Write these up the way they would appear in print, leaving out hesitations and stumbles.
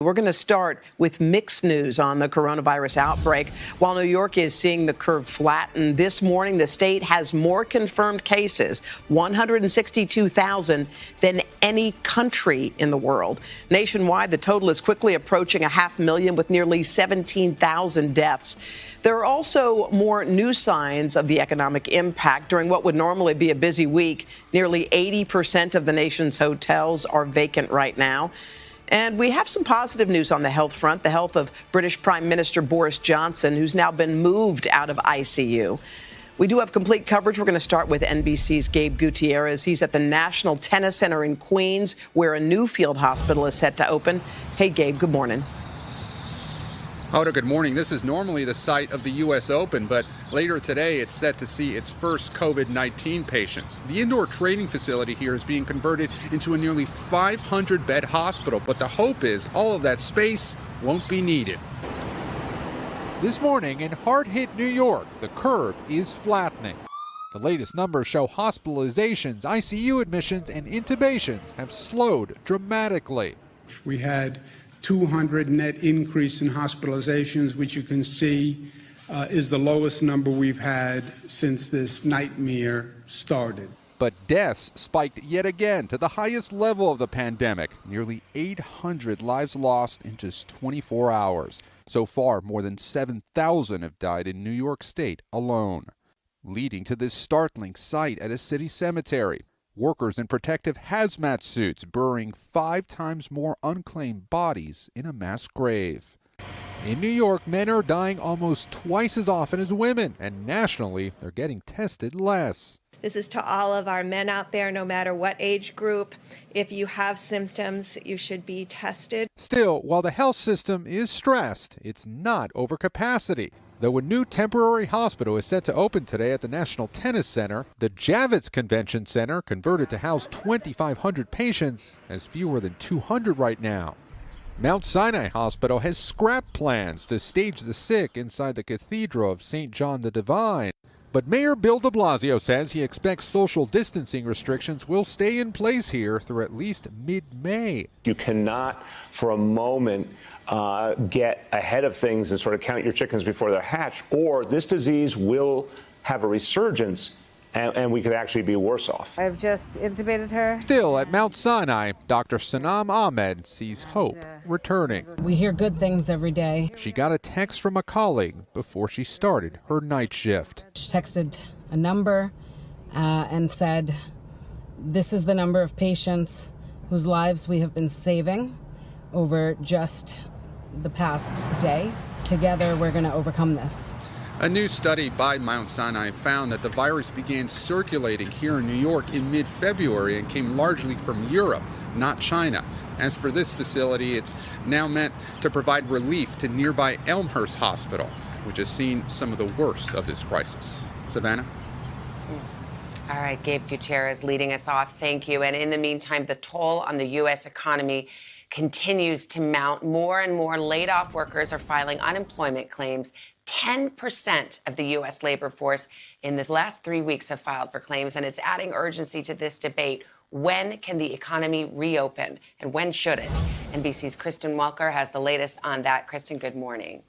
We're going to start with mixed news on the coronavirus outbreak. While New York is seeing the curve flatten, this morning the state has more confirmed cases, 162,000, than any country in the world. Nationwide, the total is quickly approaching 500,000 with nearly 17,000 deaths. There are also more new signs of the economic impact. During what would normally be a busy week, nearly 80% of the nation's hotels are vacant right now. And we have some positive news on the health front, the health of British Prime Minister Boris Johnson, who's now been moved out of ICU. We do have complete coverage. We're going to start with NBC's Gabe Gutierrez. He's at the National Tennis Center in Queens, where a new field hospital is set to open. Hey, Gabe, good morning. Hoda, good morning. This is normally the site of the U.S. Open, but later today it's set to see its first COVID-19 patients. The indoor training facility here is being converted into a nearly 500-bed hospital, but the hope is all of that space won't be needed. This morning in hard-hit New York, the curve is flattening. The latest numbers show hospitalizations, ICU admissions, and intubations have slowed dramatically. We had 200 net increase in hospitalizations, which you can see is the lowest number we've had since this nightmare started. But deaths spiked yet again to the highest level of the pandemic. Nearly 800 lives lost in just 24 hours. So far, more than 7,000 have died in New York State alone, leading to this startling sight at a city cemetery. Workers in protective hazmat suits burying 5 times more unclaimed bodies in a mass grave. In New York, men are dying almost twice as often as women, and nationally, they're getting tested less. This is to all of our men out there, no matter what age group. If you have symptoms, you should be tested. Still, while the health system is stressed, it's not over capacity. Though a new temporary hospital is set to open today at the National Tennis Center, the Javits Convention Center, converted to house 2,500 patients, has fewer than 200 right now. Mount Sinai Hospital has scrapped plans to stage the sick inside the Cathedral of St. John the Divine. But Mayor Bill de Blasio says he expects social distancing restrictions will stay in place here through at least mid-May. You cannot for a moment get ahead of things and sort of count your chickens before they're hatched, or this disease will have a resurgence and we could actually be worse off. I've just intubated her. Still, at Mount Sinai, Dr. Sanam Ahmed sees hope returning. We hear good things every day. She got a text from a colleague before she started her night shift. She texted a number and said, "This is the number of patients whose lives we have been saving over just the past day. Together, we're going to overcome this." A new study by Mount Sinai found that the virus began circulating here in New York in mid-February and came largely from Europe, not China. As for this facility, it's now meant to provide relief to nearby Elmhurst Hospital, which has seen some of the worst of this crisis. Savannah? All right, Gabe Gutierrez leading us off. Thank you. And in the meantime, the toll on the U.S. economy continues to mount. More and more laid-off workers are filing unemployment claims. 10% of the U.S. labor force in the last 3 weeks have filed for claims, and it's adding urgency to this debate. When can the economy reopen, and when should it? NBC's Kristen Welker has the latest on that. Kristen, good morning.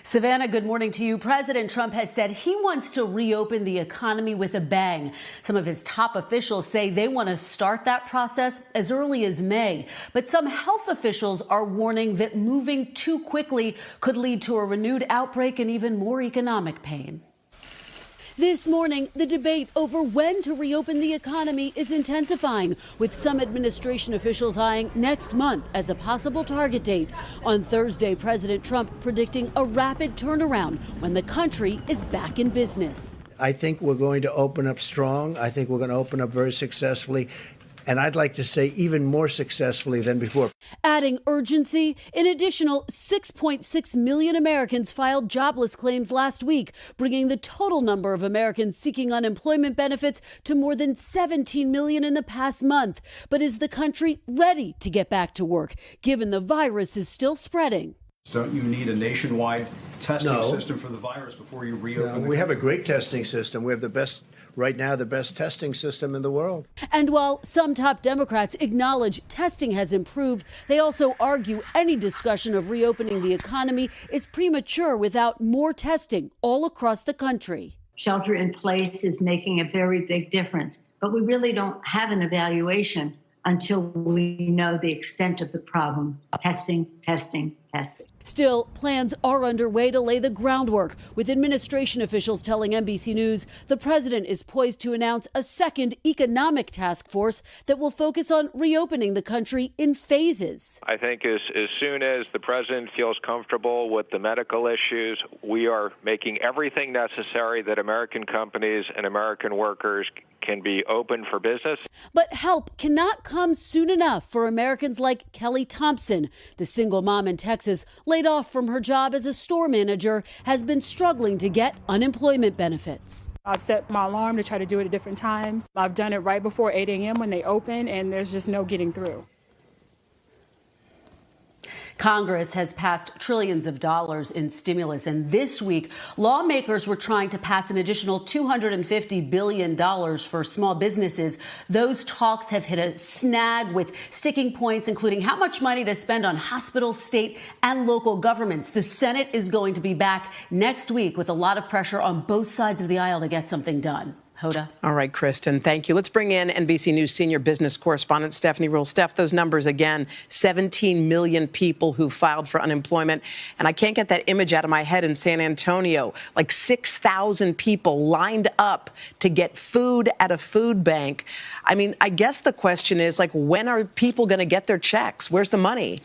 Savannah, good morning to you. President Trump has said he wants to reopen the economy with a bang. Some of his top officials say they want to start that process as early as May. But some health officials are warning that moving too quickly could lead to a renewed outbreak and even more economic pain. This morning, the debate over when to reopen the economy is intensifying, with some administration officials eyeing next month as a possible target date. On Thursday, President Trump predicting a rapid turnaround when the country is back in business. I think we're going to open up strong. I think we're going to open up very successfully. And I'd like to say even more successfully than before. Adding urgency, an additional 6.6 million Americans filed jobless claims last week, bringing the total number of Americans seeking unemployment benefits to more than 17 million in the past month. But is the country ready to get back to work, given the virus is still spreading? Don't you need a nationwide testing system for the virus before you reopen? We have a great testing system. We have the best right now the best testing system in the world. And while some top Democrats acknowledge testing has improved, they also argue any discussion of reopening the economy is premature without more testing all across the country. Shelter in place is making a very big difference, but we really don't have an evaluation until we know the extent of the problem. Testing, testing, testing. Still, plans are underway to lay the groundwork, with administration officials telling NBC News the president is poised to announce a second economic task force that will focus on reopening the country in phases. I think as soon as the president feels comfortable with the medical issues, we are making everything necessary that American companies and American workers can be open for business. But help cannot come soon enough for Americans like Kelly Thompson. The single mom in Texas, laid off from her job as a store manager, has been struggling to get unemployment benefits. I've set my alarm to try to do it at different times. I've done it right before 8 a.m. when they open, and there's just no getting through. Congress has passed trillions of dollars in stimulus, and this week, lawmakers were trying to pass an additional $250 billion for small businesses. Those talks have hit a snag with sticking points, including how much money to spend on hospitals, state and local governments. The Senate is going to be back next week with a lot of pressure on both sides of the aisle to get something done. Hoda. All right, Kristen, thank you. Let's bring in NBC News senior business correspondent Stephanie Ruhle. Steph, those numbers again, 17 million people who filed for unemployment. And I can't get that image out of my head in San Antonio, like 6,000 people lined up to get food at a food bank. I mean, I guess the question is, like, when are people going to get their checks? Where's the money?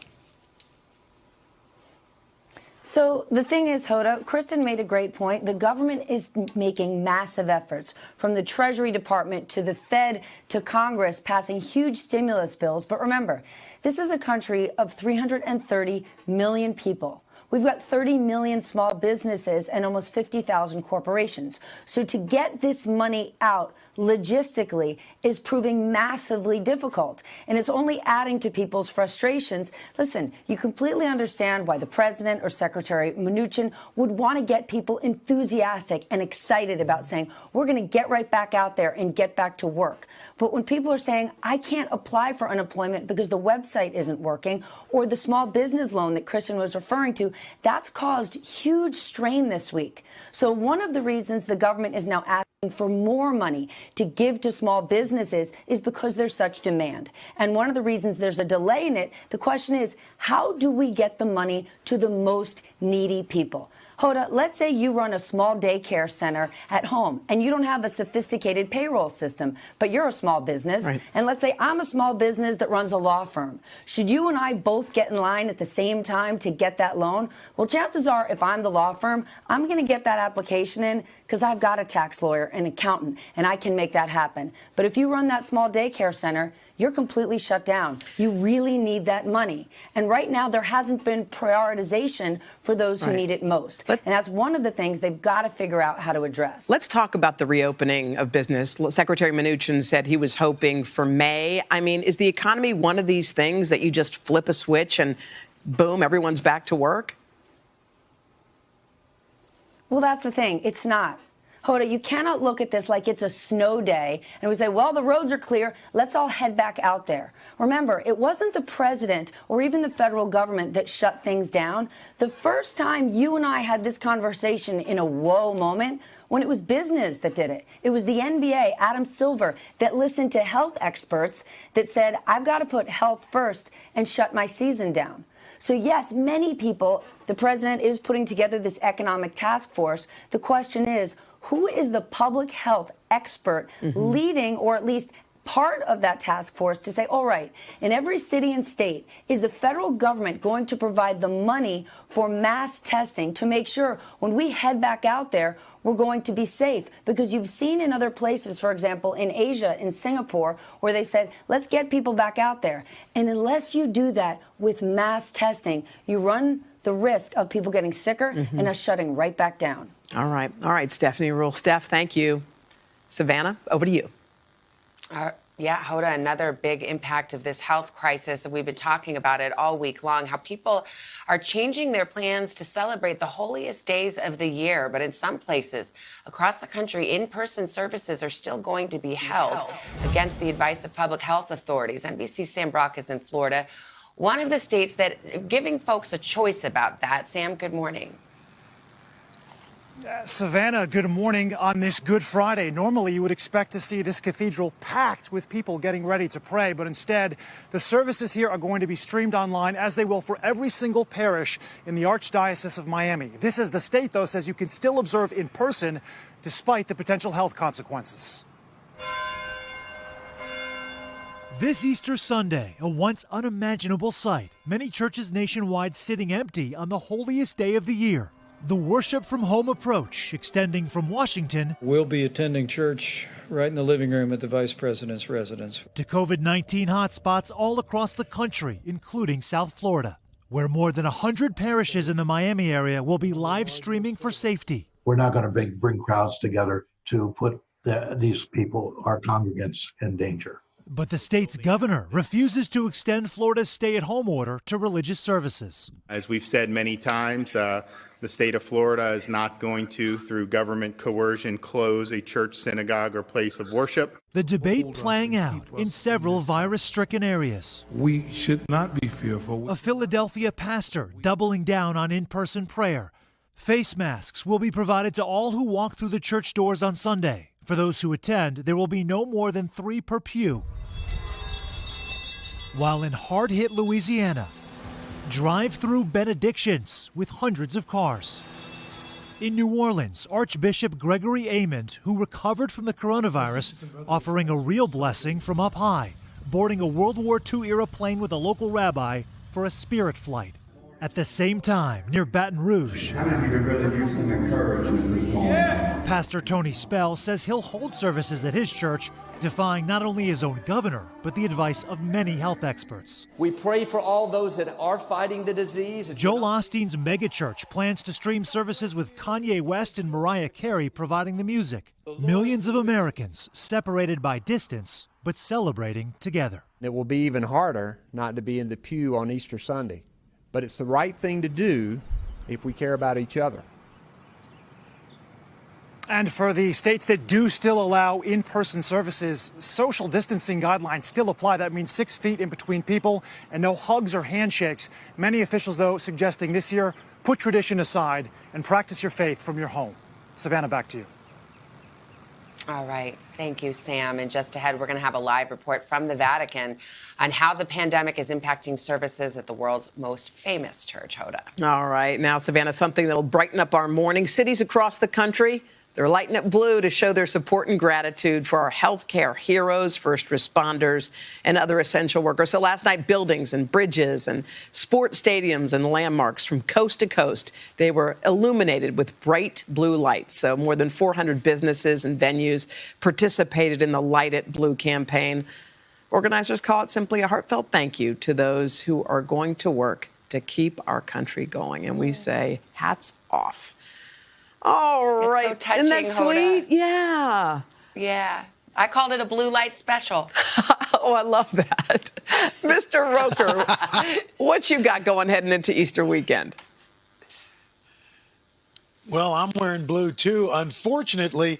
So the thing is, Hoda, Kristen made a great point. The government is making massive efforts, from the Treasury Department to the Fed to Congress, passing huge stimulus bills. But remember, this is a country of 330 million people. We've got 30 million small businesses and almost 50,000 corporations. So to get this money out logistically is proving massively difficult. And it's only adding to people's frustrations. Listen, you completely understand why the president or Secretary Mnuchin would want to get people enthusiastic and excited about saying, we're going to get right back out there and get back to work. But when people are saying, I can't apply for unemployment because the website isn't working, or the small business loan that Kristen was referring to, that's caused huge strain this week. So one of the reasons the government is now asking for more money to give to small businesses is because there's such demand. And one of the reasons there's a delay in it, the question is, how do we get the money to the most needy people? Hoda, let's say you run a small daycare center at home and you don't have a sophisticated payroll system, but you're a small business. Right. And let's say I'm a small business that runs a law firm. Should you and I both get in line at the same time to get that loan? Well, chances are, if I'm the law firm, I'm going to get that application in because I've got a tax lawyer, an accountant, and I can make that happen. But if you run that small daycare center, you're completely shut down. You really need that money. And right now, there hasn't been prioritization for those who need it most. And that's one of the things they've got to figure out how to address. Let's talk about the reopening of business. Secretary Mnuchin said he was hoping for May. I mean, is the economy one of these things that you just flip a switch and boom, everyone's back to work? Well, that's the thing. It's not. Hoda, you cannot look at this like it's a snow day and we say, well, the roads are clear. Let's all head back out there. Remember, it wasn't the president or even the federal government that shut things down. The first time you and I had this conversation in a whoa moment, when it was business that did it. It was the NBA, Adam Silver, that listened to health experts that said, I've got to put health first and shut my season down. So, yes, many people, the president is putting together this economic task force. The question is, who is the public health expert leading, or at least part of that task force, to say, all right, in every city and state, is the federal government going to provide the money for mass testing to make sure when we head back out there, we're going to be safe? Because you've seen in other places, for example, in Asia, in Singapore, where they've said, let's get people back out there. And unless you do that with mass testing, you run the risk of people getting sicker and us shutting right back down. All right, Stephanie Ruhle. Steph, thank you. Savannah, over to you. Yeah, Hoda, another big impact of this health crisis. We've been talking about it all week long, how people are changing their plans to celebrate the holiest days of the year. But in some places across the country, in-person services are still going to be held against the advice of public health authorities. NBC's Sam Brock is in Florida, one of the states that giving folks a choice about that. Sam, good morning. Savannah, good morning on this Good Friday. Normally, you would expect to see this cathedral packed with people getting ready to pray, but instead, the services here are going to be streamed online, as they will for every single parish in the Archdiocese of Miami. This is the state, though, says you can still observe in person despite the potential health consequences. This Easter Sunday, a once unimaginable sight. Many churches nationwide sitting empty on the holiest day of the year. The worship from home approach extending from Washington. We'll be attending church right in the living room at the Vice President's residence. To COVID-19 hotspots all across the country, including South Florida, where more than 100 parishes in the Miami area will be live streaming for safety. We're not going to bring crowds together to put these people, our congregants, in danger. But the state's governor refuses to extend Florida's stay-at-home order to religious services. As we've said many times, the state of Florida is not going to, through government coercion, close a church, synagogue, or place of worship. The debate playing out in several virus-stricken areas. We should not be fearful. A Philadelphia pastor doubling down on in-person prayer. Face masks will be provided to all who walk through the church doors on Sunday. For those who attend, there will be no more than 3 per pew. While in hard-hit Louisiana, drive-through benedictions with hundreds of cars. In New Orleans, Archbishop Gregory Amond, who recovered from the coronavirus, offering a real blessing from up high, boarding a World War II-era plane with a local rabbi for a spirit flight. At the same time, near Baton Rouge, how many of you could really use some encouragement this morning? Pastor Tony Spell says he'll hold services at his church, defying not only his own governor, but the advice of many health experts. We pray for all those that are fighting the disease. Joel Osteen's megachurch plans to stream services with Kanye West and Mariah Carey providing the music. Millions of Americans separated by distance, but celebrating together. It will be even harder not to be in the pew on Easter Sunday. But it's the right thing to do if we care about each other. And for the states that do still allow in-person services, social distancing guidelines still apply. That means 6 feet in between people and no hugs or handshakes. Many officials, though, suggesting this year, put tradition aside and practice your faith from your home. Savannah, back to you. All right. Thank you, Sam. And just ahead, we're going to have a live report from the Vatican on how the pandemic is impacting services at the world's most famous church, Hoda. All right. Now, Savannah, something that'll brighten up our morning. Cities across the country, they're lighting up blue to show their support and gratitude for our healthcare heroes, first responders, and other essential workers. So last night, buildings and bridges and sports stadiums and landmarks from coast to coast, they were illuminated with bright blue lights. So more than 400 businesses and venues participated in the Light It Blue campaign. Organizers call it simply a heartfelt thank you to those who are going to work to keep our country going. And we say, hats off. All right. It's so touching, isn't that sweet? Hoda. Yeah. Yeah. I called it a blue light special. Oh, I love that. Mr. Roker, what you got going heading into Easter weekend? Well, I'm wearing blue, too. Unfortunately,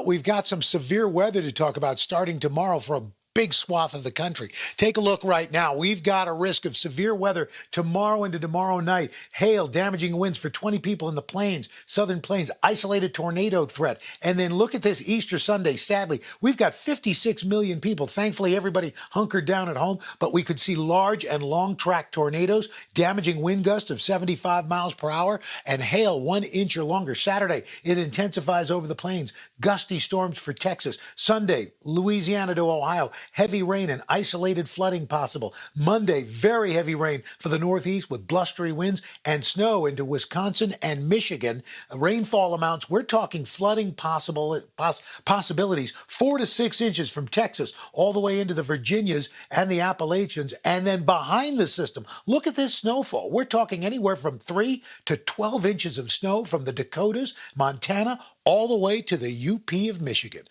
we've got some severe weather to talk about starting tomorrow for a big swath of the country. Take a look right now. We've got a risk of severe weather tomorrow into tomorrow night. Hail, damaging winds for 20 people in the plains, southern plains, isolated tornado threat. And then look at this Easter Sunday. Sadly, we've got 56 million people. Thankfully, everybody hunkered down at home, but we could see large and long track tornadoes, damaging wind gusts of 75 miles per hour, and hail 1 inch or longer. Saturday, it intensifies over the plains. Gusty storms for Texas. Sunday, Louisiana to Ohio. Heavy rain and isolated flooding possible. Monday, very heavy rain for the Northeast with blustery winds and snow into Wisconsin and Michigan. Rainfall amounts, we're talking flooding possibilities, 4 to 6 inches from Texas all the way into the Virginias and the Appalachians. And then behind the system, look at this snowfall. We're talking anywhere from 3 to 12 inches of snow from the Dakotas, Montana, all the way to the UP of Michigan.